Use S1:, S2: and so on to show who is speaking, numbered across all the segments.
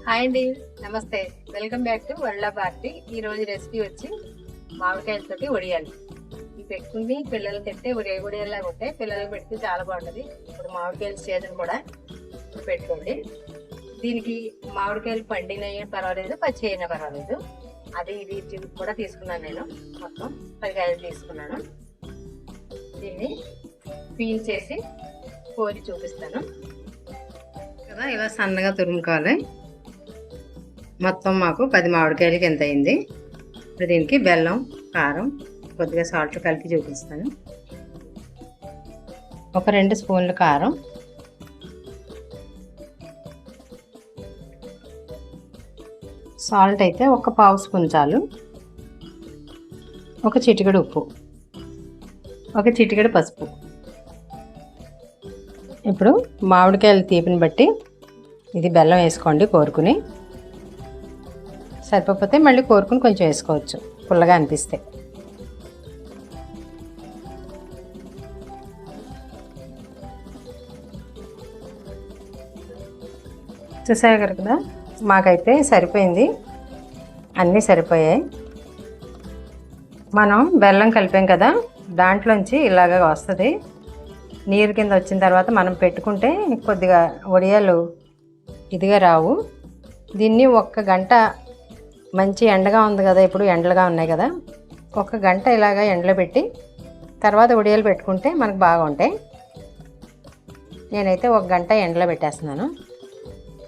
S1: Hi అండి, నమస్తే. Welcome back to world party. ఈ రోజు రెసిపీ వచ్చి మామిడికాయలతోటి వడియాలు. ఇవి పెట్టుకుని పిల్లలు తింటే వడియాల్లాగా ఉంటాయి. పిల్లలకు పెడితే చాలా బాగుంటుంది. ఇప్పుడు మామిడికాయల సీజన్ కూడా పెట్టుకోండి. దీనికి మామిడికాయలు పండినైనా పర్వాలేదు, పచ్చి అయినా పర్వాలేదు. అది ఇది కూడా తీసుకున్నాను. నేను మొత్తం 10 కాయలు తీసుకున్నాను. దీన్ని పీల్ చేసి కోరి చూపిస్తాను కదా. ఇలా సన్నగా తురుముకోవాలి. మొత్తం మాకు 10 మామిడికాయలకి ఎంత అయింది. ఇప్పుడు దీనికి బెల్లం, కారం, కొద్దిగా సాల్ట్ కలిపి చూపిస్తాను. ఒక 2 స్పూన్లు కారం, సాల్ట్ అయితే ఒక 1/2 స్పూన్ చాలు, ఒక చిటికెడు ఉప్పు, ఒక చిటికెడు పసుపు. ఇప్పుడు మామిడికాయల తీపిని బట్టి ఇది బెల్లం వేసుకోండి. కోరుకుని సరిపోతే మళ్ళీ కోరుకుని కొంచెం వేసుకోవచ్చు పుల్లగా అనిపిస్తే. చూసారు కదా, మాకైతే సరిపోయింది, అన్నీ సరిపోయాయి. మనం బెల్లం కలిపాం కదా, దాంట్లోంచి ఇలాగ వస్తుంది. నీరు కింద వచ్చిన తర్వాత మనం పెట్టుకుంటే కొద్దిగా వడియాలు ఇదిగా రావు. దీన్ని 1 గంట, మంచి ఎండగా ఉంది కదా, ఇప్పుడు ఎండలుగా ఉన్నాయి కదా, 1 గంట ఇలాగ ఎండలో పెట్టి తర్వాత వడియాలు పెట్టుకుంటే మనకు బాగా ఉంటాయి. నేనైతే 1 గంట ఎండలో పెట్టేస్తున్నాను.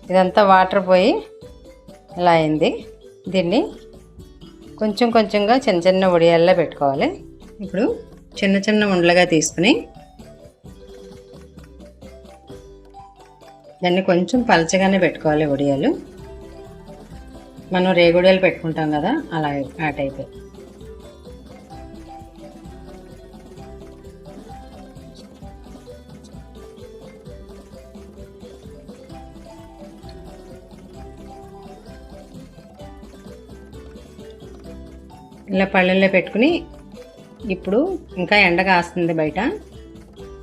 S1: ఇదంతా వాటర్ పోయి ఇలా అయింది. దీన్ని కొంచెం కొంచెంగా చిన్న చిన్న వడియాల్లో పెట్టుకోవాలి. ఇప్పుడు చిన్న చిన్న ఉండలుగా తీసుకుని దాన్ని కొంచెం పలచగానే పెట్టుకోవాలి. వడియాలు మనం రేగుడియాలు పెట్టుకుంటాం కదా, అలా ఆ టైప్. ఇలా పళ్ళెల్లో పెట్టుకుని ఇప్పుడు ఇంకా ఎండ కాస్తుంది బయట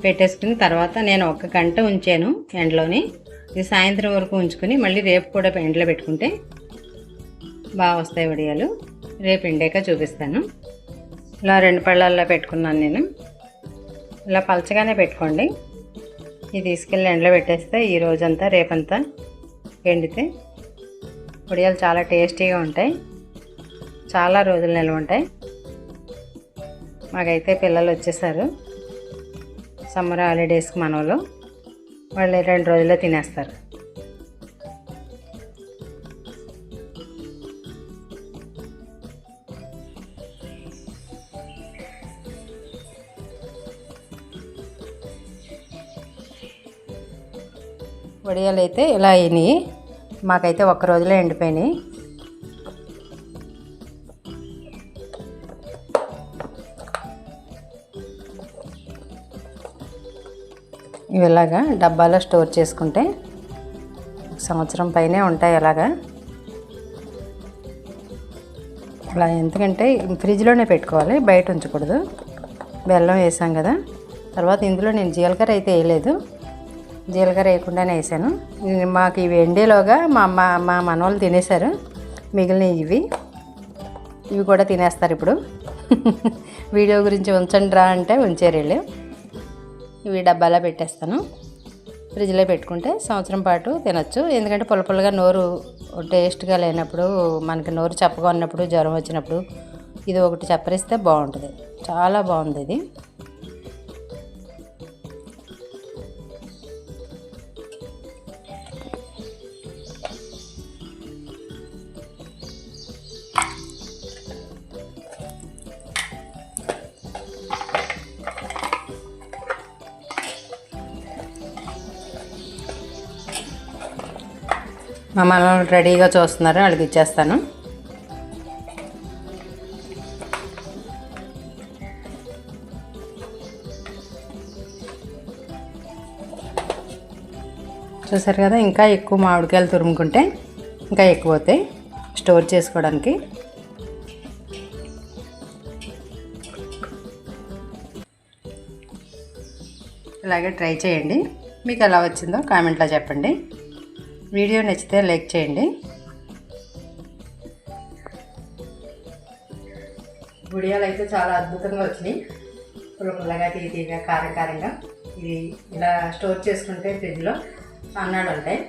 S1: పెట్టేసుకుని తర్వాత నేను 1 గంట ఉంచాను ఎండలోని. ఇది సాయంత్రం వరకు ఉంచుకొని మళ్ళీ రేపు కూడా ఎండలో పెట్టుకుంటే బాగా వస్తాయి వడియాలు. రేపు ఎండాక చూపిస్తాను. ఇలా 2 పళ్ళల్లో పెట్టుకున్నాను నేను. ఇలా పలచగానే పెట్టుకోండి. ఇది తీసుకెళ్ళి ఎండలో పెట్టేస్తే ఈ రోజంతా రేపంతా ఎండితే వడియాలు చాలా టేస్టీగా ఉంటాయి, చాలా రోజులు నిల్వ ఉంటాయి. మాకైతే పిల్లలు వచ్చేసారు సమ్మర్ హాలిడేస్కి. మనలో వాళ్ళు 2 రోజుల్లో తినేస్తారు. వడియాలు అయితే ఇలా అయినాయి. మాకైతే 1 రోజులో ఎండిపోయినాయి. ఇవి ఇలాగా డబ్బాలో స్టోర్ చేసుకుంటే 1 సంవత్సరం పైనే ఉంటాయి. అలాగా ఇలా, ఎందుకంటే ఫ్రిడ్జ్లోనే పెట్టుకోవాలి, బయట ఉంచకూడదు. బెల్లం వేసాం కదా. తర్వాత ఇందులో నేను జీలకర్ర అయితే వేయలేదు, జీలకర్ర వేయకుండానే వేసాను. మాకు ఇవి ఎండేలోగా మా మనవాళ్ళు తినేశారు. మిగిలిన ఇవి కూడా తినేస్తారు. ఇప్పుడు వీడియో గురించి ఉంచండి రా అంటే ఉంచారు వీళ్ళు. ఇవి డబ్బాలో పెట్టేస్తాను. ఫ్రిడ్జ్లో పెట్టుకుంటే సంవత్సరం పాటు తినొచ్చు. ఎందుకంటే పుల్లగా నోరు టేస్ట్గా లేనప్పుడు, మనకి నోరు చప్పగా ఉన్నప్పుడు, జ్వరం వచ్చినప్పుడు ఇది ఒకటి చప్పరిస్తే బాగుంటుంది. చాలా బాగుంది ఇది. మా మనవాళ్ళు రెడీగా చూస్తున్నారు, వాళ్ళకి ఇచ్చేస్తాను. చూసారు కదా, ఇంకా ఎక్కువ మామిడికాయలు తురుముకుంటే ఇంకా ఎక్కువ అవుతాయి స్టోర్ చేసుకోవడానికి. ఇలాగే ట్రై చేయండి. మీకు ఎలా వచ్చిందో కామెంట్లో చెప్పండి. వీడియో నచ్చితే లైక్ చేయండి. గుడియాలు అయితే చాలా అద్భుతంగా వచ్చినాయి. పుల్లగా తీయగా కారంగా. ఇది ఇలా స్టోర్ చేసుకుంటే ఫ్రిడ్జ్లో అన్నాడు ఉంటాయి.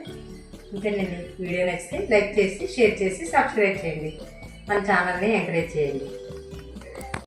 S1: ఇంకేనండి, వీడియో నచ్చితే లైక్ చేసి షేర్ చేసి సబ్స్క్రైబ్ చేయండి. మన ఛానల్ని ఎంకరేజ్ చేయండి.